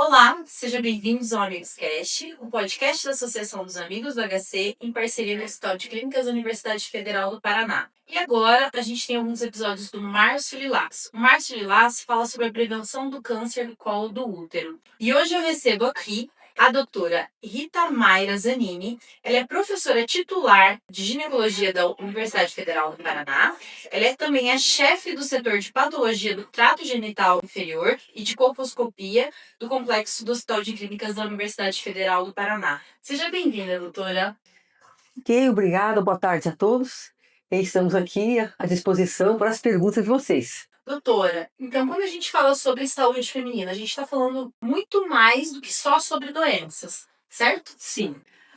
Olá, sejam bem-vindos ao AmigosCast, o podcast da Associação dos Amigos do HC, em parceria com o Hospital de Clínicas da Universidade Federal do Paraná. E agora a gente tem alguns episódios do Márcio Lilás. O Márcio Lilás fala sobre a prevenção do câncer do colo do útero. E hoje eu recebo aqui a doutora Rita Mayra Zanini. Ela é professora titular de ginecologia da Universidade Federal do Paraná. Ela é também a chefe do setor de patologia do trato genital inferior e de colposcopia do complexo do Hospital de Clínicas da Universidade Federal do Paraná. Seja bem-vinda, doutora. Ok, obrigada, boa tarde a todos. Estamos aqui à disposição para as perguntas de vocês. Doutora, então quando a gente fala sobre saúde feminina, a gente está falando muito mais do que só sobre doenças, certo? Sim.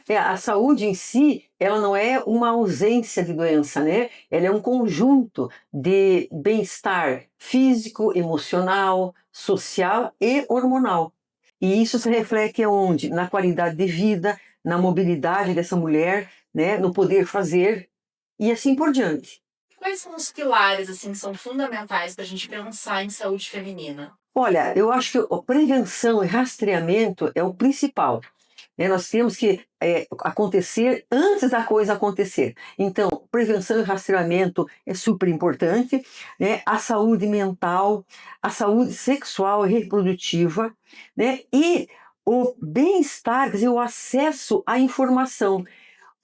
A saúde em si, ela não é uma ausência de doença, né? Ela é um conjunto de bem-estar físico, emocional, social e hormonal. E isso se reflete onde? Na qualidade de vida, na mobilidade dessa mulher, né? No poder fazer e assim por diante. Quais são os pilares assim que são fundamentais para a gente pensar em saúde feminina? Olha, eu acho que a prevenção e rastreamento é o principal, né? Nós temos que acontecer antes da coisa acontecer. Então, prevenção e rastreamento é super importante, né? A saúde mental, a saúde sexual e reprodutiva, né? E o bem-estar, quer dizer, o acesso à informação.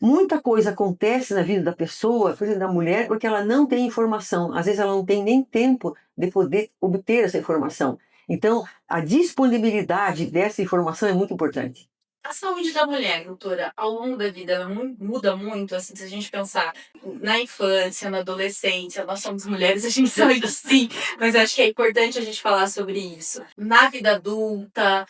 Muita coisa acontece na vida da pessoa, por exemplo, da mulher, porque ela não tem informação. Às vezes ela não tem nem tempo de poder obter essa informação. Então, a disponibilidade dessa informação é muito importante. A saúde da mulher, doutora, ao longo da vida, ela muda muito, assim, se a gente pensar na infância, na adolescência, nós somos mulheres, a gente sabe sim, mas acho que é importante a gente falar sobre isso. Na vida adulta,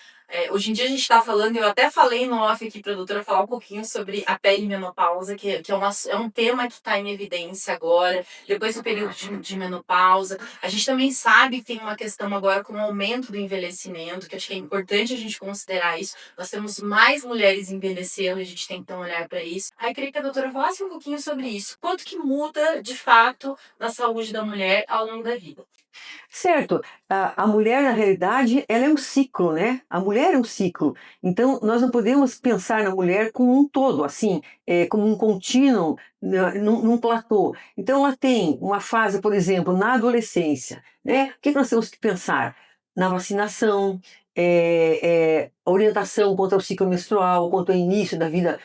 hoje em dia a gente está falando, eu até falei no off aqui para a doutora falar um pouquinho sobre a perimenopausa, que é um tema que está em evidência agora, depois do período de menopausa. A gente também sabe que tem uma questão agora com o aumento do envelhecimento, que acho que é importante a gente considerar isso. Nós temos mais mulheres envelhecendo, a gente tem que ter um olhar para isso. Aí eu queria que a doutora falasse um pouquinho sobre isso. Quanto que muda, de fato, na saúde da mulher ao longo da vida? Certo, a mulher, na realidade, ela é um ciclo, né? A mulher é um ciclo. Então, nós não podemos pensar na mulher como um todo, assim, como um contínuo, num platô. Então, ela tem uma fase, por exemplo, na adolescência, né? O que nós temos que pensar? Na vacinação, orientação quanto ao ciclo menstrual, quanto ao início da vida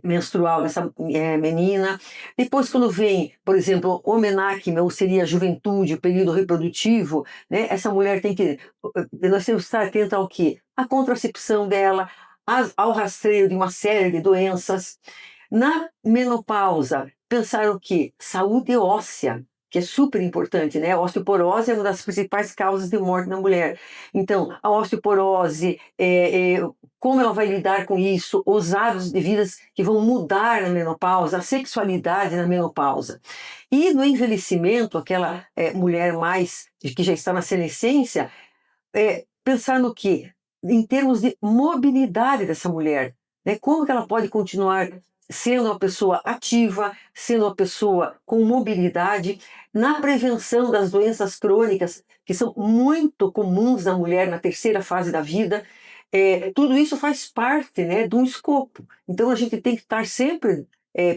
menstrual dessa menina. Depois, quando vem, por exemplo, o menarque, ou seria a juventude, o período reprodutivo, né? Essa mulher tem que. Nós temos que estar atento ao quê? À contracepção dela, ao rastreio de uma série de doenças. Na menopausa, pensar o quê? Saúde óssea, que é super importante, né? A osteoporose é uma das principais causas de morte na mulher. Então, a osteoporose, como ela vai lidar com isso, os hábitos de vida que vão mudar na menopausa, a sexualidade na menopausa. E no envelhecimento, aquela mulher mais que já está na senescência, pensar no quê? Em termos de mobilidade dessa mulher, né? Como que ela pode continuar sendo uma pessoa ativa, sendo uma pessoa com mobilidade, na prevenção das doenças crônicas, que são muito comuns na mulher na terceira fase da vida. Tudo isso faz parte, né, de um escopo. Então a gente tem que estar sempre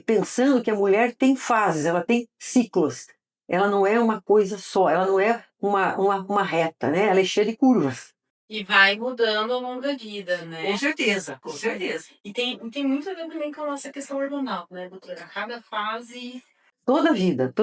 pensando que a mulher tem fases, ela tem ciclos. Ela não é uma coisa só, ela não é uma reta, né? Ela é cheia de curvas. E vai mudando ao longo da vida, né? Com certeza, com certeza. E tem muito a ver também com a nossa questão hormonal, né, doutora? Cada fase. Toda vida,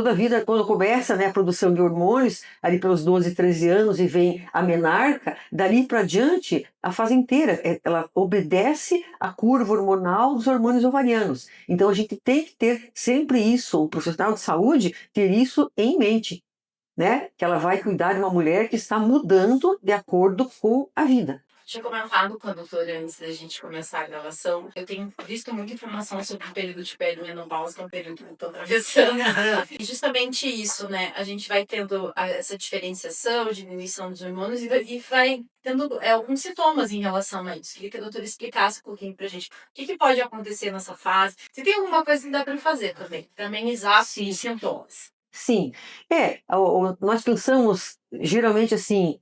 quando começa, né, a produção de hormônios, ali pelos 12, 13 anos, e vem a menarca, dali para diante, a fase inteira, ela obedece à curva hormonal dos hormônios ovarianos. Então a gente tem que ter sempre isso, o profissional de saúde, ter isso em mente, né? Que ela vai cuidar de uma mulher que está mudando de acordo com a vida. Tinha comentado com a doutora antes da gente começar a gravação. Eu tenho visto muita informação sobre o período de perimenopausa, que é um período que eu estou atravessando. E justamente isso, né? A gente vai tendo essa diferenciação, diminuição dos hormônios e vai tendo alguns sintomas em relação a isso. Queria que a doutora explicasse um pouquinho pra gente o que pode acontecer nessa fase. Se tem alguma coisa que dá para fazer também, para amenizar os sintomas. Sim, nós pensamos geralmente assim,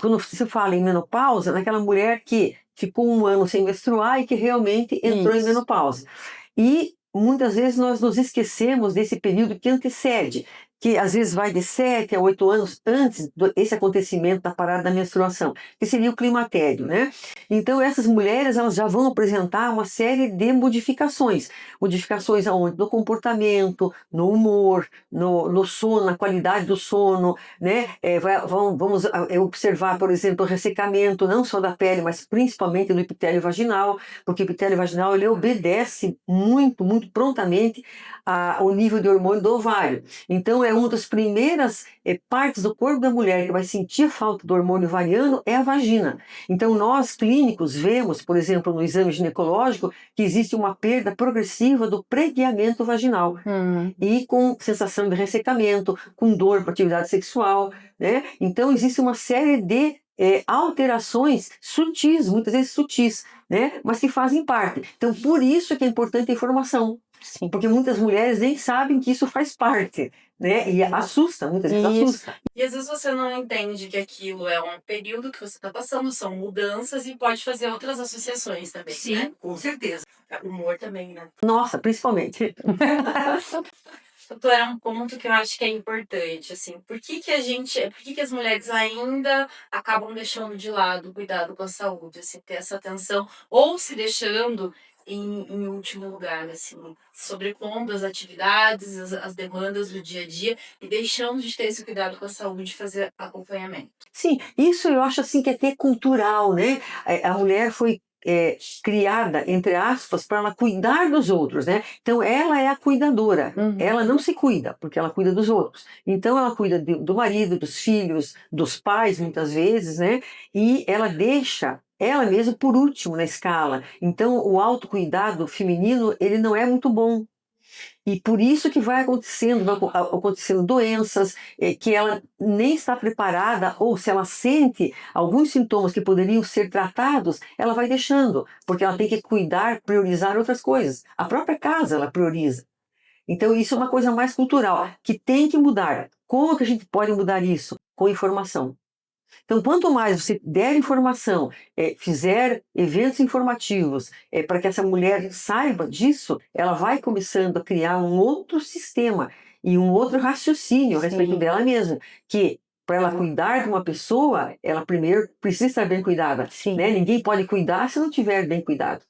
quando se fala em menopausa, naquela mulher que ficou um ano sem menstruar e que realmente entrou em Isso. menopausa. E muitas vezes nós nos esquecemos desse período que antecede, que às vezes vai de 7 a 8 anos antes desse acontecimento da parada da menstruação, que seria o climatério, né? Então essas mulheres elas já vão apresentar uma série de modificações, modificações aonde? No comportamento, no humor, no sono, na qualidade do sono, né? Vamos observar, por exemplo, o ressecamento não só da pele, mas principalmente do epitélio vaginal, porque o epitélio vaginal ele obedece muito, muito prontamente ao nível de hormônio do ovário. Então, é uma das primeiras partes do corpo da mulher que vai sentir falta do hormônio ovariano é a vagina. Então, nós clínicos vemos, por exemplo, no exame ginecológico, que existe uma perda progressiva do preguiamento vaginal e com sensação de ressecamento, com dor para atividade sexual, né? Então, existe uma série de alterações sutis, muitas vezes sutis, né? Mas que fazem parte. Então, por isso que é importante a informação. Sim. Porque muitas mulheres nem sabem que isso faz parte, né? E assusta, muitas vezes Isso. assusta. E às vezes você não entende que aquilo é um período que você está passando, são mudanças e pode fazer outras associações também, né? Com certeza. Humor também, né? Nossa, principalmente. Doutora, é um ponto que eu acho que é importante, assim, por que que as mulheres ainda acabam deixando de lado o cuidado com a saúde, assim, ter essa atenção, ou se deixando em último lugar, assim, sobrepondo as atividades, as demandas do dia a dia e deixando de ter esse cuidado com a saúde e fazer acompanhamento. Sim, isso eu acho assim que é até cultural, né? A mulher foi criada, entre aspas, para ela cuidar dos outros, né? Então ela é a cuidadora. Ela não se cuida, porque ela cuida dos outros. Então ela cuida do marido, dos filhos, dos pais, muitas vezes, né? E ela deixa ela mesma por último na escala. Então o autocuidado feminino, ele não é muito bom. E por isso que vai acontecendo doenças que ela nem está preparada, ou se ela sente alguns sintomas que poderiam ser tratados, ela vai deixando, porque ela tem que cuidar, priorizar outras coisas. A própria casa ela prioriza. Então isso é uma coisa mais cultural, que tem que mudar. Como que a gente pode mudar isso? Com informação. Então, quanto mais você der informação, fizer eventos informativos, para que essa mulher saiba disso, ela vai começando a criar um outro sistema e um outro raciocínio a respeito Sim. dela mesma, que para ela cuidar de uma pessoa, ela primeiro precisa estar bem cuidada. Sim. Né? Ninguém pode cuidar se não tiver bem cuidado.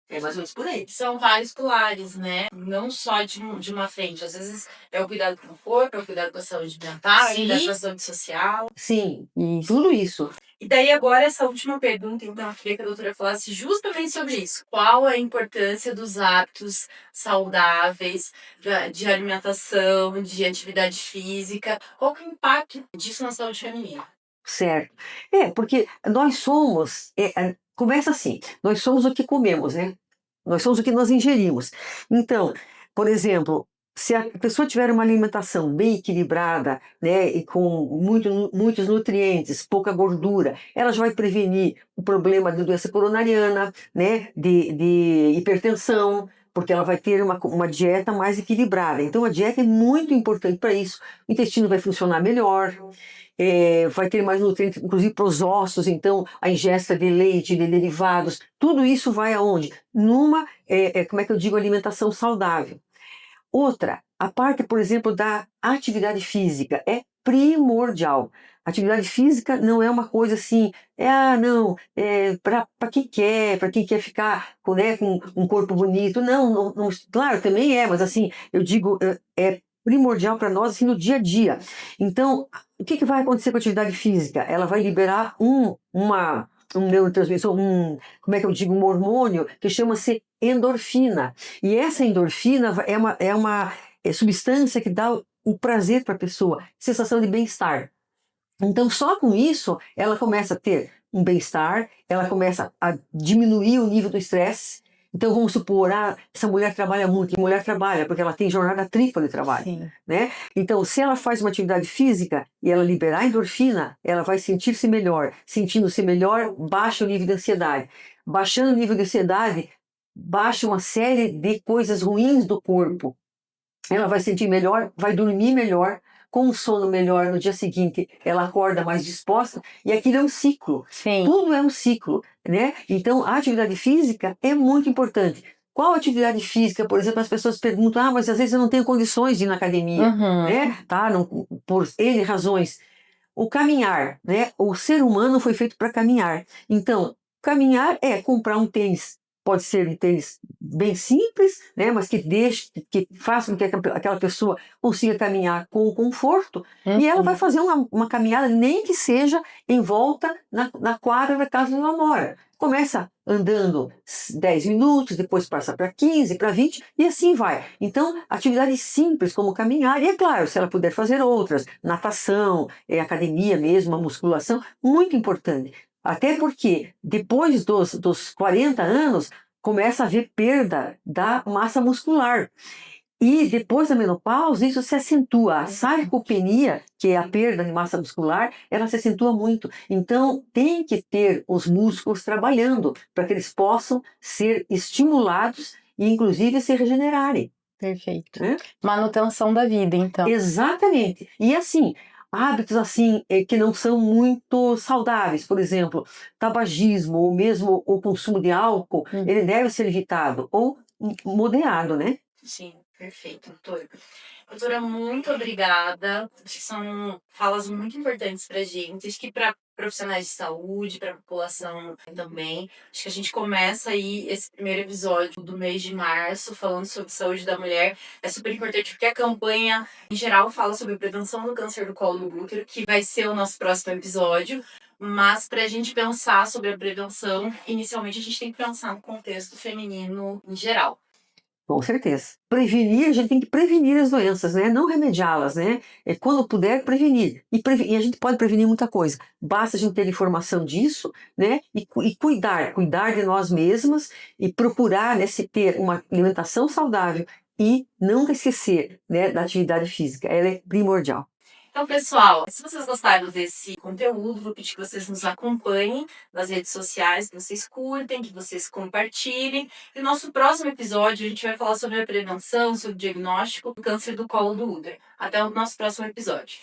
É mais ou menos por aí. São vários pilares, né? Não só de uma frente. Às vezes é o cuidado com o corpo, é o cuidado com a saúde mental, Sim. é a saúde social. Sim, Isso. tudo isso. E daí agora essa última pergunta, então, eu queria que a doutora falasse justamente sobre isso. Qual a importância dos hábitos saudáveis, de alimentação, de atividade física? Qual que é o impacto disso na saúde feminina? Certo. Porque nós somos, começa assim, nós somos o que comemos, né? Nós somos o que nós ingerimos. Então, por exemplo, se a pessoa tiver uma alimentação bem equilibrada, né, e com muitos nutrientes, pouca gordura, ela já vai prevenir o problema de doença coronariana, né, de hipertensão, porque ela vai ter uma dieta mais equilibrada. Então, a dieta é muito importante para isso. O intestino vai funcionar melhor. Vai ter mais nutrientes, inclusive para os ossos, então a ingesta de leite, de derivados, tudo isso vai aonde? Numa, como é que eu digo, alimentação saudável. Outra, a parte, por exemplo, da atividade física é primordial. Atividade física não é uma coisa assim, não, para quem quer ficar com um corpo bonito. Não, claro, também é, mas assim, eu digo, é primordial para nós assim, no dia a dia. Então, o que vai acontecer com a atividade física? Ela vai liberar um neurotransmissor, como é que eu digo, um hormônio que chama-se endorfina. E essa endorfina é uma substância que dá o prazer para a pessoa, sensação de bem-estar. Então, só com isso, ela começa a ter um bem-estar, ela começa a diminuir o nível do estresse. Então, vamos supor, essa mulher trabalha muito, e mulher trabalha porque ela tem jornada tripla de trabalho. Sim. Né? Então, se ela faz uma atividade física e ela liberar endorfina, ela vai sentir-se melhor. Sentindo-se melhor, baixa o nível de ansiedade. Baixando o nível de ansiedade, baixa uma série de coisas ruins do corpo. Ela vai sentir melhor, vai dormir melhor, com um sono melhor, no dia seguinte ela acorda mais disposta, e aquilo é um ciclo. Sim. Tudo é um ciclo, né? Então, a atividade física é muito importante. Qual atividade física, por exemplo, as pessoas perguntam, mas às vezes eu não tenho condições de ir na academia, Uhum. né? Tá? Não, por N razões. O caminhar, né? O ser humano foi feito para caminhar. Então, caminhar é comprar um tênis. Pode ser um tênis bem simples, né? Mas que deixe, que faça com que aquela pessoa consiga caminhar com conforto. E ela vai Uhum. fazer uma caminhada, nem que seja em volta na quadra da casa onde ela mora. Começa andando 10 minutos, depois passa para 15, para 20 e assim vai. Então, atividades simples como caminhar, e é claro, se ela puder fazer outras, natação, academia mesmo, a musculação, muito importante. Até porque depois dos 40 anos começa a haver perda da massa muscular. E depois da menopausa, isso se acentua. A sarcopenia, que é a perda de massa muscular, ela se acentua muito. Então, tem que ter os músculos trabalhando para que eles possam ser estimulados e, inclusive, se regenerarem. Perfeito. Né? Manutenção da vida, então. Exatamente. E assim, hábitos assim que não são muito saudáveis, por exemplo, tabagismo ou mesmo o consumo de álcool, ele deve ser evitado ou moderado, né? Sim, perfeito, doutora. Doutora, muito obrigada. Acho que são falas muito importantes para a gente. Acho que para profissionais de saúde, para a população também. Acho que a gente começa aí esse primeiro episódio do mês de março falando sobre saúde da mulher. É super importante porque a campanha, em geral, fala sobre a prevenção do câncer do colo do útero, que vai ser o nosso próximo episódio. Mas para a gente pensar sobre a prevenção, inicialmente a gente tem que pensar no contexto feminino em geral. Com certeza. Prevenir, a gente tem que prevenir as doenças, né? Não remediá-las, né? Quando puder, prevenir. E a gente pode prevenir muita coisa. Basta a gente ter informação disso, né? E cuidar de nós mesmas e procurar, né, se ter uma alimentação saudável e nunca esquecer, né, da atividade física. Ela é primordial. Então, pessoal, se vocês gostaram desse conteúdo, vou pedir que vocês nos acompanhem nas redes sociais, que vocês curtem, que vocês compartilhem. E no nosso próximo episódio, a gente vai falar sobre a prevenção, sobre o diagnóstico do câncer do colo do útero. Até o nosso próximo episódio.